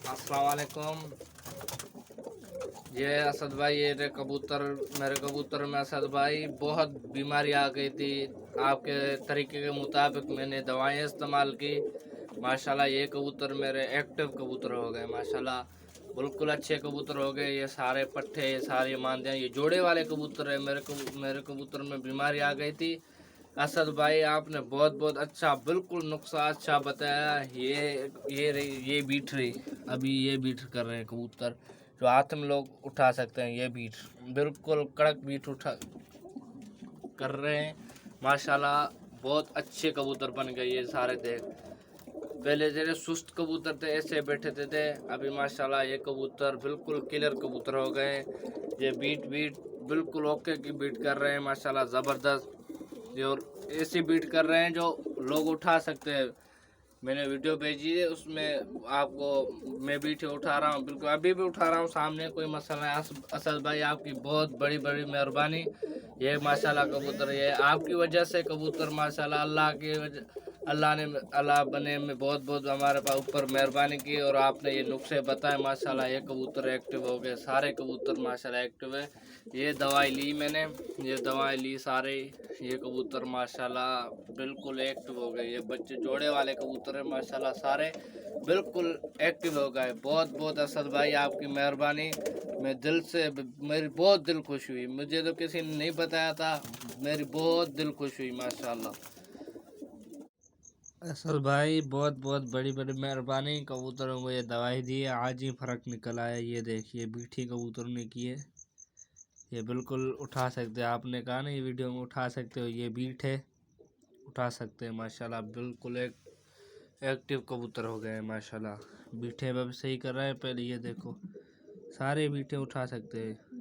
अस्सलाम वालेकुम। ये असद भाई, ये मेरे कबूतर में असद भाई बहुत बीमारी आ गई थी। आपके तरीके के मुताबिक मैंने दवाएं इस्तेमाल की। माशाल्लाह ये कबूतर मेरे एक्टिव कबूतर हो गए। माशाल्लाह बिल्कुल अच्छे कबूतर हो गए। ये सारे पट्ठे, ये सारी मांदियाँ, ये जोड़े वाले कबूतर है। मेरे कबूतर में बीमारी आ गई थी। असद भाई आपने बहुत बहुत अच्छा, बिल्कुल नुस्खा अच्छा बताया। ये बीट रही, अभी ये बीट कर रहे हैं कबूतर, जो हाथ में लोग उठा सकते हैं। ये बीट बिल्कुल कड़क बीट उठा कर रहे हैं। माशाल्लाह बहुत अच्छे कबूतर बन गए ये सारे। देख, पहले जैसे सुस्त कबूतर थे, ऐसे बैठे थे। अभी माशाल्लाह ये कबूतर बिल्कुल क्लियर कबूतर हो गए। ये बीट बिल्कुल ओके की बीट कर रहे हैं। माशाल्लाह ज़बरदस्त। और ऐसी बीट कर रहे हैं जो लोग उठा सकते हैं। मैंने वीडियो भेजी है, उसमें आपको मैं बीट उठा रहा हूँ, बिल्कुल अभी भी उठा रहा हूँ सामने, कोई मसला नहीं। असद भाई आपकी बहुत बड़ी बड़ी मेहरबानी। ये माशाल्लाह कबूतर, ये आपकी वजह से कबूतर माशाल्लाह अल्लाह बने में बहुत बहुत हमारे पास ऊपर मेहरबानी की। और आपने ये नुस्खे बताए, माशाल्लाह ये कबूतर एक्टिव हो गए। सारे कबूतर माशाल्लाह एक्टिव है। ये दवाई ली मैंने, ये दवाई ली सारे, ये कबूतर माशाल्लाह बिल्कुल एक्टिव हो गए। ये बच्चे जोड़े वाले कबूतर है, माशाल्लाह सारे बिल्कुल एक्टिव हो गए। बहुत बहुत असद भाई आपकी मेहरबानी। मैं दिल से, मेरी बहुत दिल खुश हुई। मुझे तो किसी ने नहीं बताया था, मेरी बहुत दिल खुश हुई माशाल्लाह। असद भाई बहुत बहुत बड़ी बड़ी मेहरबानी। कबूतरों को ये दवाई दी है, आज ही फ़र्क निकल आया। ये देखिए बीठी कबूतर ने की है। ये बिल्कुल उठा सकते हैं, आपने कहा ना ये वीडियो में उठा सकते हो, ये बीट है, उठा सकते हैं। माशाल्लाह बिल्कुल एक एक्टिव कबूतर हो गए हैं। माशाल्लाह बीठे अब सही कर रहे हैं। पहले ये देखो, सारे बीठे उठा सकते हैं।